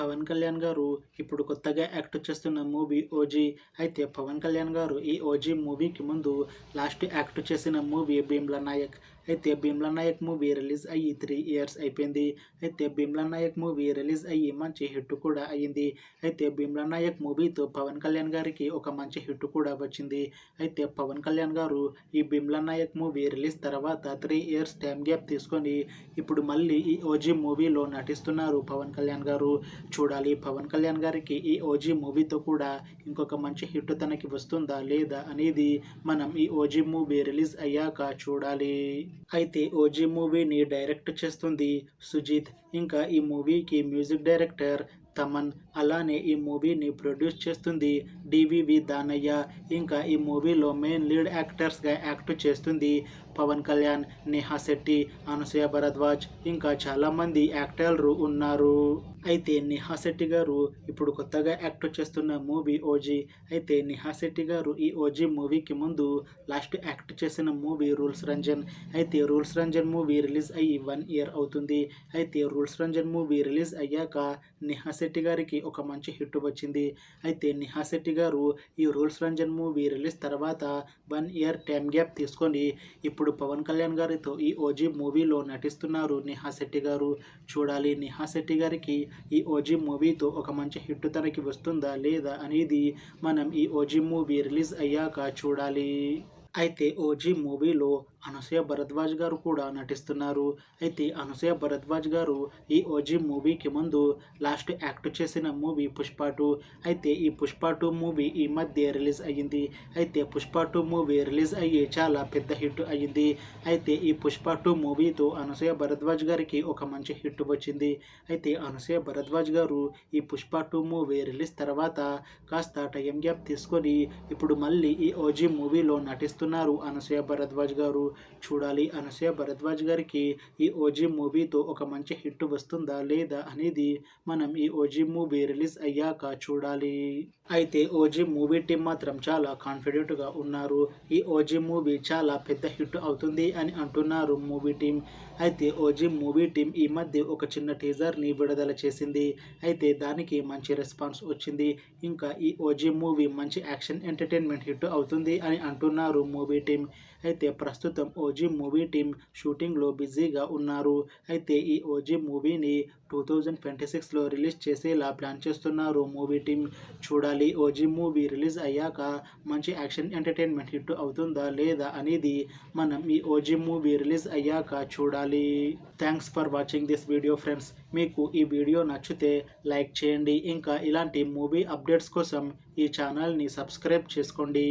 పవన్ కళ్యాణ్ గారు ఇప్పుడు కొత్తగా యాక్ట్ చేస్తున్న మూవీ ఓజీ. అయితే పవన్ కళ్యాణ్ గారు ఈ ఓజీ మూవీకి ముందు లాస్ట్ యాక్ట్ చేసిన మూవీ భీమ్లా నాయక్. అయితే భీమ్లా నాయక్ మూవీ రిలీజ్ అయ్యి 3 ఇయర్స్ అయిపోయింది. అయితే భీమ్లా నాయక్ మూవీ రిలీజ్ అయ్యి మంచి హిట్ కూడా అయ్యింది. అయితే భీమ్లా నాయక్ మూవీతో పవన్ కళ్యాణ్ గారికి ఒక మంచి హిట్ కూడా వచ్చింది. అయితే పవన్ కళ్యాణ్ గారు ఈ భీమ్లా నాయక్ మూవీ రిలీజ్ తర్వాత 3 ఇయర్స్ టైం గ్యాప్ తీసుకొని ఇప్పుడు మళ్ళీ ఈ ఓజీ మూవీలో నటిస్తున్నారు పవన్ కళ్యాణ్ గారు. చూడాలి పవన్ కళ్యాణ్ గారికి ఈ ఓజీ మూవీతో కూడా ఇంకొక మంచి హిట్ తనకి వస్తుందా లేదా అనేది మనం ఈ ఓజీ మూవీ రిలీజ్ అయ్యాక చూడాలి. అయితే ఓజీ మూవీని డైరెక్ట్ చేస్తుంది సుజిత్. ఇంకా ఈ మూవీకి మ్యూజిక్ డైరెక్టర్ తమన్. అలానే ఈ మూవీని ప్రొడ్యూస్ చేస్తుంది డివివి దానయ్య. ఇంకా ఈ మూవీలో మెయిన్ లీడ్ యాక్టర్స్గా యాక్ట్ చేస్తుంది పవన్ కళ్యాణ్, నేహా శెట్టి, అనసూయ భరద్వాజ్, ఇంకా చాలామంది యాక్టర్లు ఉన్నారు. అయితే నేహా శెట్టి గారు ఇప్పుడు కొత్తగా యాక్ట్ చేస్తున్న మూవీ ఓజీ. అయితే నేహా శెట్టి గారు ఈ ఓజీ మూవీకి ముందు లాస్ట్ యాక్ట్ చేసిన మూవీ రూల్స్ రంజన్. అయితే రూల్స్ రంజన్ మూవీ రిలీజ్ అయ్యి 1 ఇయర్ అవుతుంది. అయితే రూల్స్ రంజన్ మూవీ రిలీజ్ అయ్యాక నేహా శెట్టి గారికి ఒక మంచి హిట్ వచ్చింది. అయితే నేహా శెట్టి గారు ఈ రూల్స్ రంజన్ మూవీ రిలీజ్ తర్వాత 1 ఇయర్ టైం గ్యాప్ తీసుకొని ఇప్పుడు పవన్ కళ్యాణ్ గారితో ఈ ఓజీ మూవీలో నటిస్తున్నారు నేహా శెట్టి గారు. చూడాలి నేహా శెట్టి గారికి ఈ ఓజీ మూవీతో ఒక మంచి హిట్ తనకి వస్తుందా లేదా అనేది మనం ఈ ఓజీ మూవీ రిలీజ్ అయ్యాక చూడాలి. అయితే ఓజీ మూవీలో అనసూయ భరద్వాజ్ గారు కూడా నటిస్తున్నారు. అయితే అనసూయ భరద్వాజ్ గారు ఈ ఓజీ మూవీకి ముందు లాస్ట్ యాక్ట్ చేసిన మూవీ పుష్ప 2. అయితే ఈ పుష్ప 2 మూవీ ఈ మధ్య రిలీజ్ అయ్యింది. అయితే పుష్ప 2 మూవీ రిలీజ్ అయ్యి చాలా పెద్ద హిట్ అయ్యింది. అయితే ఈ పుష్ప 2 మూవీతో అనసూయ భరద్వాజ్ గారికి ఒక మంచి హిట్ వచ్చింది. అయితే అనసూయ భరద్వాజ్ గారు ఈ పుష్ప 2 మూవీ రిలీజ్ తర్వాత కాస్త టైం గ్యాప్ తీసుకొని ఇప్పుడు మళ్ళీ ఈ ఓజీ మూవీలో నటిస్తున్నారు అనసూయ భరద్వాజ్ గారు. చూడాలి అనసూయ భరద్వాజ్ గారికి ఈ ఓజీ మూవీతో ఒక మంచి హిట్ వస్తుందా లేదా అనేది మనం ఈ ఓజీ మూవీ రిలీజ్ అయ్యాక చూడాలి. అయితే ఓజీ మూవీ టీం మాత్రం చాలా కాన్ఫిడెంట్గా ఉన్నారు. ఈ ఓజీ మూవీ చాలా పెద్ద హిట్ అవుతుంది అని అంటున్నారు మూవీ టీం. అయితే ఓజీ మూవీ టీం ఈ మధ్య ఒక చిన్న టీజర్ని విడుదల చేసింది. అయితే దానికి మంచి రెస్పాన్స్ వచ్చింది. ఇంకా ఈ ఓజీ మూవీ మంచి యాక్షన్ ఎంటర్టైన్మెంట్ హిట్ అవుతుంది అని అంటున్నారు మూవీ టీం. అయితే ప్రస్తుతం ఓజీ మూవీ టీం షూటింగ్లో బిజీగా ఉన్నారు. అయితే ఈ ఓజీ మూవీని 2026లో రిలీజ్ చేసేలా ప్లాన్ చేస్తున్నారు మూవీ టీం. చూడాలి ఓజీ మూవీ రిలీజ్ అయ్యాక మంచి యాక్షన్ ఎంటర్టైన్మెంట్ హిట్ అవుతుందా లేదా అనేది మనం ఈ ఓజీ మూవీ రిలీజ్ అయ్యాక చూడాలి. Thanks for watching this video friends. మీకు ఈ వీడియో నచ్చితే లైక్ చేయండి. ఇంకా ఇలాంటి మూవీ అప్డేట్స్ కోసం ఈ ఛానల్ని సబ్స్క్రైబ్ చేసుకోండి.